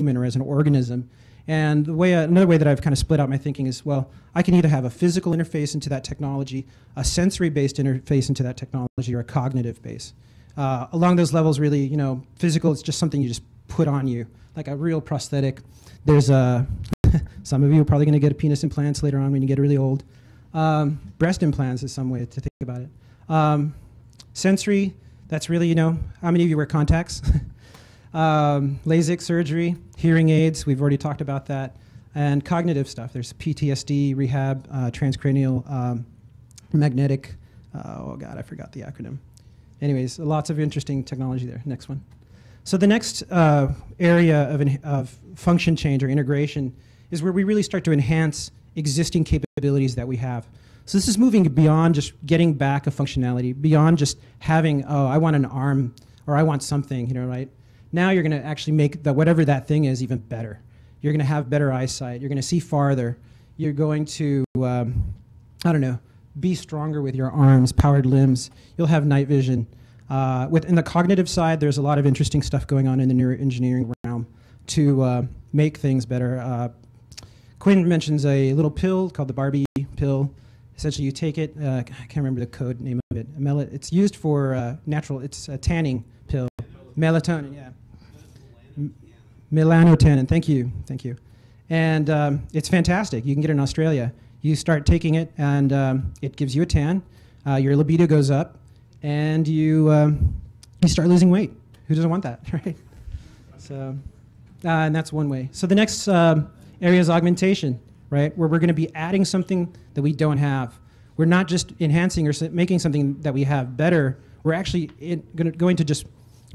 human or as an organism. And another way that I've kind of split out my thinking is, well, I can either have a physical interface into that technology, a sensory-based interface into that technology, or a cognitive base. Along those levels, really, physical, it's just something you just put on you, like a real prosthetic. There's some of you are probably going to get a penis implants later on when you get really old. Breast implants is some way to think about it. Sensory, that's really, how many of you wear contacts? LASIK surgery, hearing aids, we've already talked about that, and cognitive stuff. There's PTSD, rehab, transcranial, magnetic, oh God, I forgot the acronym. Anyways, lots of interesting technology there. Next one. So the next area of function change or integration is where we really start to enhance existing capabilities that we have. So this is moving beyond just getting back a functionality, beyond just having, oh, I want an arm or I want something, right? Now you're going to actually make whatever that thing is even better. You're going to have better eyesight. You're going to see farther. You're going to, be stronger with your arms, powered limbs. You'll have night vision. In the cognitive side, there's a lot of interesting stuff going on in the neuroengineering realm to make things better. Quinn mentions a little pill called the Barbie pill. Essentially, you take it. I can't remember the code name of it. It's used for it's a tanning pill. Melatonin, yeah. Melanotannin, thank you. And it's fantastic. You can get it in Australia. You start taking it, and it gives you a tan. Your libido goes up, and you start losing weight. Who doesn't want that, right? So, and that's one way. So the next area is augmentation, right? Where we're going to be adding something that we don't have. We're not just enhancing or making something that we have better. We're actually going to just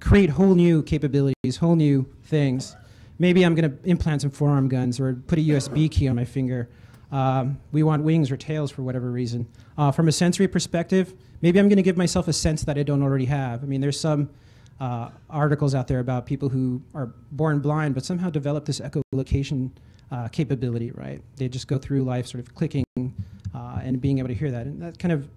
create whole new capabilities, whole new things. Maybe I'm going to implant some forearm guns or put a USB key on my finger. We want wings or tails for whatever reason. From a sensory perspective, maybe I'm going to give myself a sense that I don't already have. I mean, there's some articles out there about people who are born blind but somehow develop this echolocation capability, right? They just go through life sort of clicking and being able to hear that. And that kind of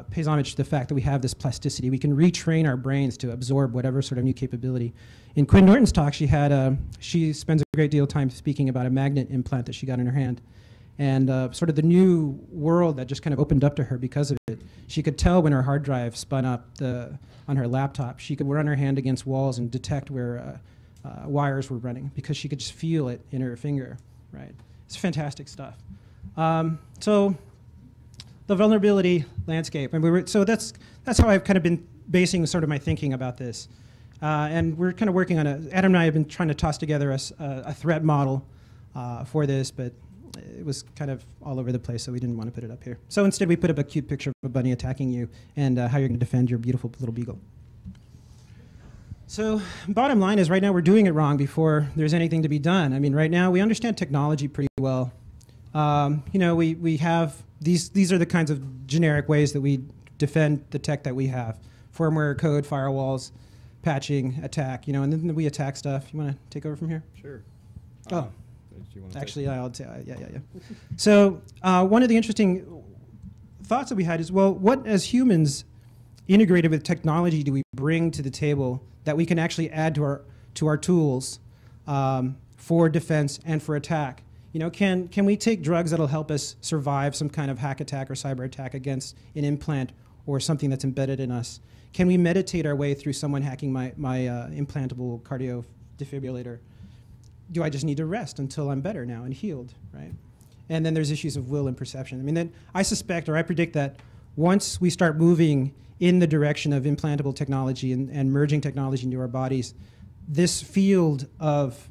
pays homage to the fact that we have this plasticity. We can retrain our brains to absorb whatever sort of new capability. In Quinn Norton's talk, she spends a great deal of time speaking about a magnet implant that she got in her hand, and sort of the new world that just kind of opened up to her because of it. She could tell when her hard drive spun up on her laptop. She could run her hand against walls and detect where wires were running because she could just feel it in her finger, right? It's fantastic stuff. So the vulnerability landscape, and so that's how I've kind of been basing sort of my thinking about this. And we're kind of working on Adam and I have been trying to toss together a threat model for this, but it was kind of all over the place, so we didn't want to put it up here. So instead we put up a cute picture of a bunny attacking you and how you're going to defend your beautiful little beagle. So bottom line is right now we're doing it wrong before there's anything to be done. I mean, right now we understand technology pretty well. We have these are the kinds of generic ways that we defend the tech that we have. Firmware, code, firewalls, patching, attack, and then we attack stuff. You want to take over from here? Sure. Oh. Actually, I'll say, yeah. So one of the interesting thoughts that we had is, well, what as humans integrated with technology do we bring to the table that we can actually add to our tools for defense and for attack? Can we take drugs that'll help us survive some kind of hack attack or cyber attack against an implant or something that's embedded in us? Can we meditate our way through someone hacking my implantable cardio defibrillator? Do I just need to rest until I'm better now and healed, right? And then there's issues of will and perception. I mean, then I suspect or I predict that once we start moving in the direction of implantable technology and merging technology into our bodies, this field of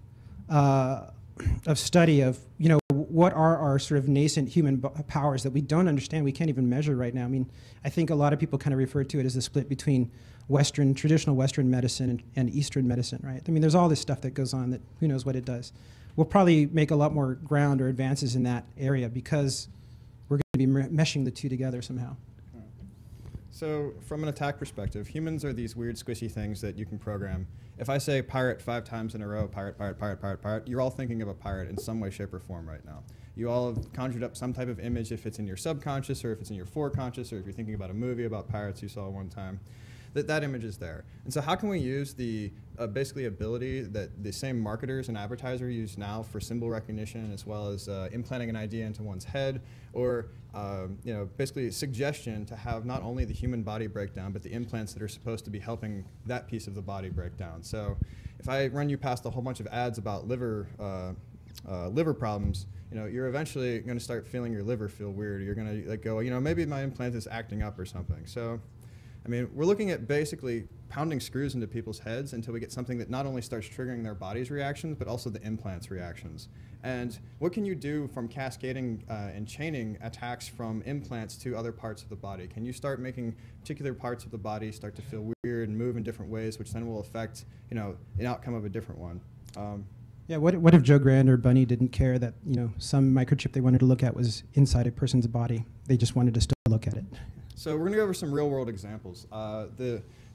study of, what are our sort of nascent human powers that we don't understand, we can't even measure right now. I mean, I think a lot of people kind of refer to it as the split between traditional Western medicine and Eastern medicine, right? I mean, there's all this stuff that goes on that who knows what it does. We'll probably make a lot more ground or advances in that area because we're going to be meshing the two together somehow. So from an attack perspective, humans are these weird squishy things that you can program. If I say pirate 5 times in a row, pirate, pirate, pirate, pirate, pirate, you're all thinking of a pirate in some way, shape, or form right now. You all have conjured up some type of image if it's in your subconscious or if it's in your foreconscious or if you're thinking about a movie about pirates you saw one time. that image is there. And so how can we use the basically ability that the same marketers and advertisers use now for symbol recognition, as well as implanting an idea into one's head, or basically suggestion to have not only the human body breakdown, but the implants that are supposed to be helping that piece of the body break down. So if I run you past a whole bunch of ads about liver problems, you're eventually going to start feeling your liver feel weird. You're going to go, maybe my implant is acting up or something. So, I mean, we're looking at basically pounding screws into people's heads until we get something that not only starts triggering their body's reactions, but also the implant's reactions. And what can you do from cascading and chaining attacks from implants to other parts of the body? Can you start making particular parts of the body start to feel weird and move in different ways, which then will affect, an outcome of a different one? Yeah, what if Joe Grand or Bunny didn't care that, some microchip they wanted to look at was inside a person's body? They just wanted to still look at it. So we're going to go over some real-world examples.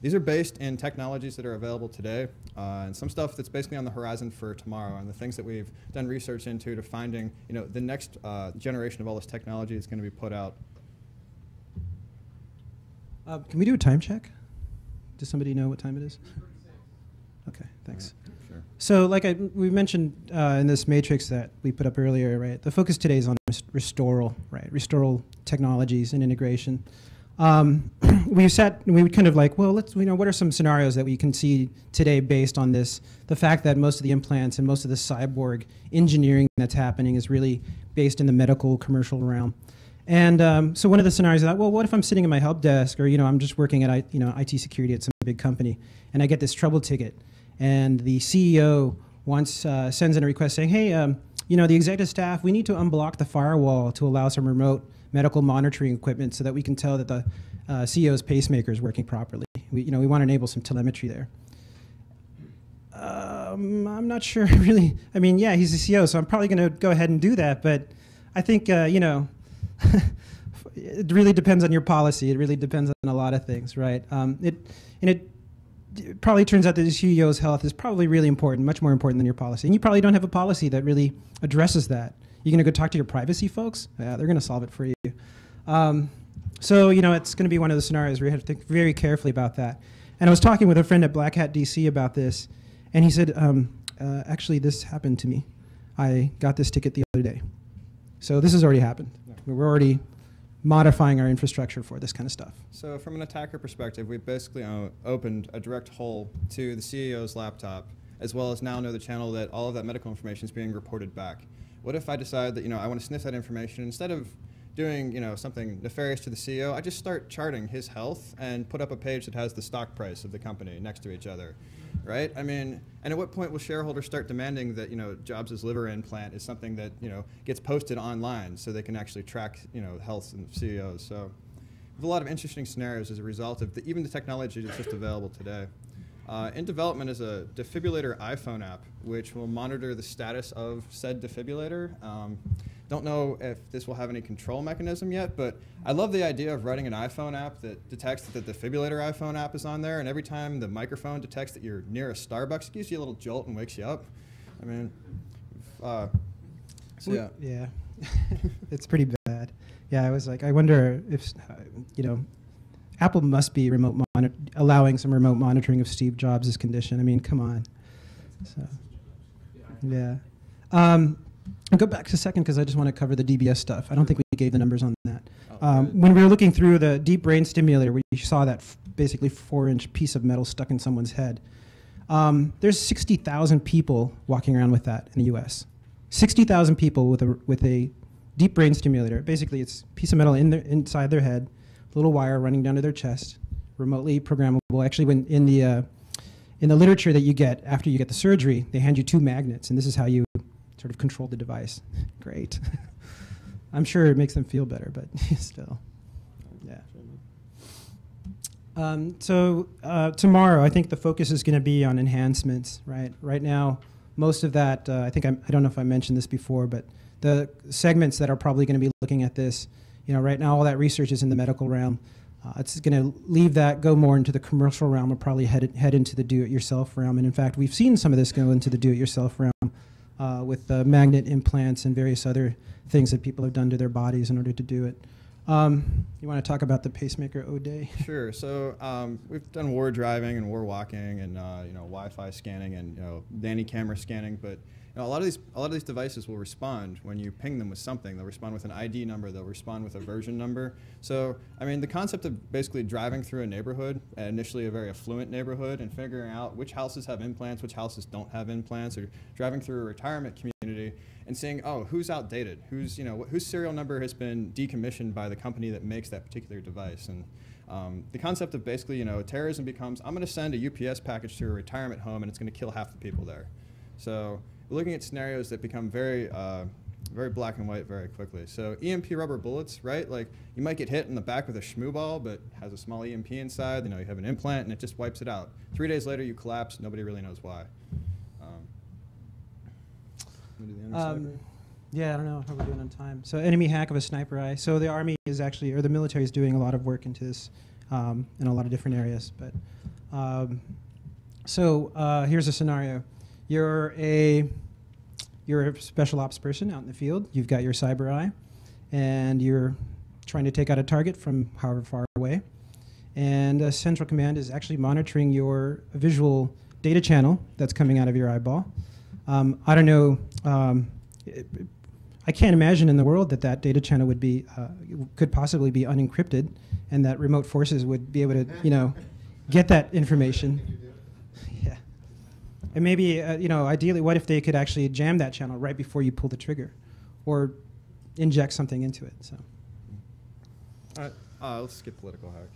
These are based in technologies that are available today, and some stuff that's basically on the horizon for tomorrow, and the things that we've done research into to finding, the next generation of all this technology is going to be put out. Can we do a time check? Does somebody know what time it is? Okay, thanks. Sure. So like we mentioned in this matrix that we put up earlier, right, the focus today is on restoral, right, restoral technologies and integration. We would kind of like, well, what are some scenarios that we can see today based on this? The fact that most of the implants and most of the cyborg engineering that's happening is really based in the medical commercial realm. And so one of the scenarios is that, well, what if I'm sitting in my help desk, or I'm just working at IT security at some big company, and I get this trouble ticket, and the CEO sends in a request saying, hey, the executive staff, we need to unblock the firewall to allow some remote medical monitoring equipment so that we can tell that the CEO's pacemaker is working properly. We want to enable some telemetry there. I'm not sure really. I mean, yeah, he's the CEO, so I'm probably going to go ahead and do that. But I think, it really depends on your policy. It really depends on a lot of things, right? It probably turns out that the CEO's health is probably really important, much more important than your policy. And you probably don't have a policy that really addresses that. You're going to go talk to your privacy folks? Yeah, they're going to solve it for you. So, it's going to be one of the scenarios where you have to think very carefully about that. And I was talking with a friend at Black Hat DC about this, and he said, actually, this happened to me. I got this ticket the other day. So this has already happened. Yeah. We're already modifying our infrastructure for this kind of stuff. So from an attacker perspective, we basically opened a direct hole to the CEO's laptop, as well as now know the channel that all of that medical information is being reported back. What if I decide that I want to sniff that information? Instead of doing something nefarious to the CEO, I just start charting his health and put up a page that has the stock price of the company next to each other, right? I mean, and at what point will shareholders start demanding that Jobs' liver implant is something that gets posted online so they can actually track health and CEOs? So we have a lot of interesting scenarios as a result of even the technology that's just available today. In development is a defibrillator iPhone app, which will monitor the status of said defibrillator. Don't know if this will have any control mechanism yet, but I love the idea of writing an iPhone app that detects that the defibrillator iPhone app is on there, and every time the microphone detects that you're near a Starbucks, it gives you a little jolt and wakes you up. I mean, so yeah. Yeah, it's pretty bad. Yeah, I was like, I wonder if, Apple must be allowing some remote monitoring of Steve Jobs' condition. I mean, come on. So, yeah. I'll go back to a second because I just want to cover the DBS stuff. I don't think we gave the numbers on that. When we were looking through the deep brain stimulator, we saw that basically 4-inch piece of metal stuck in someone's head. There's 60,000 people walking around with that in the U.S. 60,000 people with a deep brain stimulator. Basically, it's a piece of metal inside their head, little wire running down to their chest, remotely programmable. Actually, when in the literature that you get after you get the surgery, they hand you 2 magnets, and this is how you sort of control the device. Great. I'm sure it makes them feel better, but still, yeah. Tomorrow, I think the focus is going to be on enhancements, right? Right now, most of that, I don't know if I mentioned this before, but the segments that are probably going to be looking at this, right now all that research is in the medical realm. It's going to leave that, go more into the commercial realm, or probably head into the do-it-yourself realm. And in fact, we've seen some of this go into the do-it-yourself realm with magnet implants and various other things that people have done to their bodies in order to do it. You want to talk about the pacemaker O-Day? Sure. So we've done war driving and war walking and Wi-Fi scanning and nanny camera scanning, but a lot of these devices will respond when you ping them with something. They'll respond with an ID number. They'll respond with a version number. So I mean, the concept of basically driving through a neighborhood, initially a very affluent neighborhood, and figuring out which houses have implants, which houses don't have implants, or driving through a retirement community and seeing, oh, who's outdated, whose serial number has been decommissioned by the company that makes that particular device. And the concept of basically, terrorism becomes, I'm going to send a UPS package to a retirement home and it's going to kill half the people there. So we're looking at scenarios that become very, very black and white very quickly. So EMP rubber bullets, right? Like you might get hit in the back with a shmoo ball, but has a small EMP inside. You have an implant and it just wipes it out. 3 days later, you collapse. Nobody really knows why. Yeah, I don't know how we're doing on time. So enemy hack of a sniper eye. So the Army is actually, or the military is doing a lot of work into this in a lot of different areas. But here's a scenario. You're a special ops person out in the field. You've got your cyber eye, and you're trying to take out a target from however far away. And Central Command is actually monitoring your visual data channel that's coming out of your eyeball. I don't know. I can't imagine in the world that data channel would be could possibly be unencrypted, and that remote forces would be able to get that information. Yeah, and maybe ideally, what if they could actually jam that channel right before you pull the trigger, or inject something into it? So. Let's skip political hack.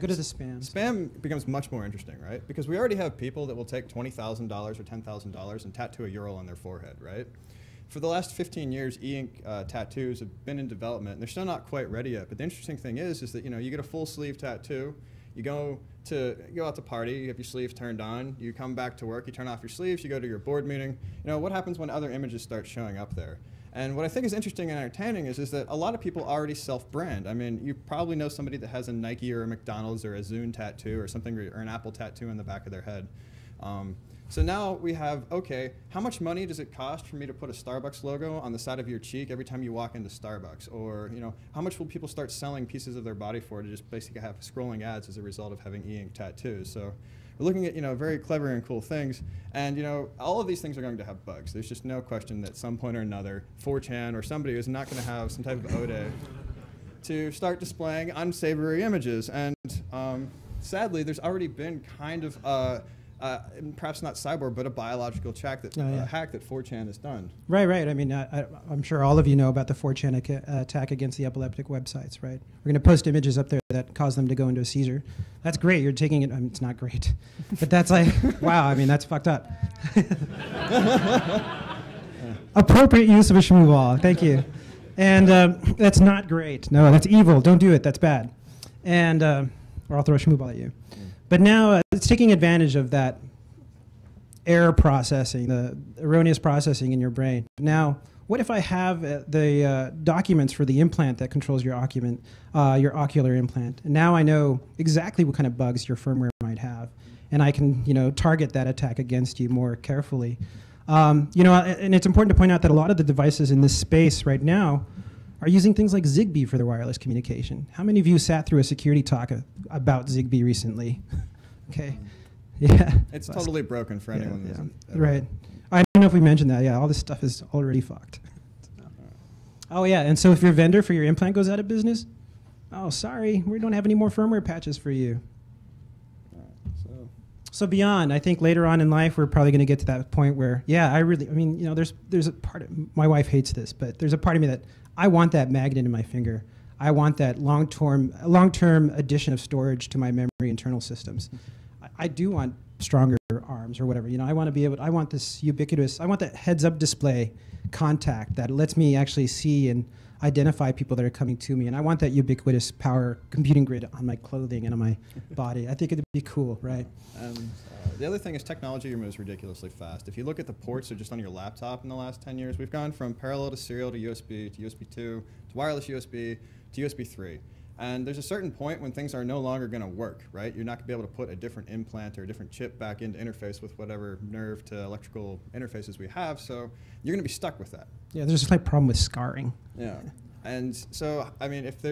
Go to the spam. Spam becomes much more interesting, right? Because we already have people that will take $20,000 or $10,000 and tattoo a URL on their forehead, right? For the last 15 years, e-ink tattoos have been in development, and they're still not quite ready yet. But the interesting thing is that you get a full sleeve tattoo, you go out to party, you have your sleeves turned on, you come back to work, you turn off your sleeves, you go to your board meeting. What happens when other images start showing up there? And what I think is interesting and entertaining is that a lot of people already self-brand. I mean, you probably know somebody that has a Nike or a McDonald's or a Zune tattoo or something, or an Apple tattoo on the back of their head. So now we have, okay, how much money does it cost for me to put a Starbucks logo on the side of your cheek every time you walk into Starbucks? Or, how much will people start selling pieces of their body for to just basically have scrolling ads as a result of having e-ink tattoos? So we're looking at, very clever and cool things. And, all of these things are going to have bugs. There's just no question that at some point or another, 4chan or somebody is not going to have some type of O-Day to start displaying unsavory images. And sadly, there's already been kind of perhaps not cyber, but a biological hack that 4chan has done. Right. I mean, I'm sure all of you know about the 4chan attack against the epileptic websites, right? We're going to post images up there that cause them to go into a seizure. That's great. You're taking it. I mean, it's not great, but that's like, wow. I mean, that's fucked up. Appropriate use of a shmoo ball. Thank you. And that's not great. No, that's evil. Don't do it. That's bad. And or I'll throw a shmoo ball at you. But now it's taking advantage of that error processing, the erroneous processing in your brain. Now, what if I have the documents for the implant that controls your ocular implant? And now I know exactly what kind of bugs your firmware might have, and I can target that attack against you more carefully. And it's important to point out that a lot of the devices in this space right now are using things like Zigbee for their wireless communication. How many of you sat through a security talk about Zigbee recently? Okay. Yeah. It's totally broken for anyone that isn't. Right. I don't know if we mentioned that. Yeah, all this stuff is already fucked. Oh, yeah. And so if your vendor for your implant goes out of business, oh, sorry, we don't have any more firmware patches for you. So beyond, I think later on in life, we're probably going to get to that point where, there's a part of, my wife hates this, but there's a part of me that I want that magnet in my finger. I want that long-term addition of storage to my memory internal systems. I do want stronger arms or whatever. I want to be able. I want this ubiquitous. I want that heads-up display contact that lets me actually see and identify people that are coming to me. And I want that ubiquitous power computing grid on my clothing and on my body. I think it'd be cool, right? The other thing is technology moves ridiculously fast. If you look at the ports that are just on your laptop in the last 10 years, we've gone from parallel to serial to USB 2 to wireless USB to USB 3. And there's a certain point when things are no longer going to work, right? You're not going to be able to put a different implant or a different chip back into interface with whatever nerve to electrical interfaces we have, so you're going to be stuck with that. Yeah, there's a slight problem with scarring. Yeah. And so, I mean, if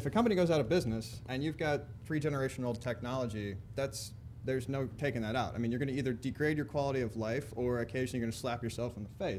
a company goes out of business and you've got 3-generation-old technology, there's no taking that out. I mean, you're going to either degrade your quality of life or occasionally you're going to slap yourself in the face.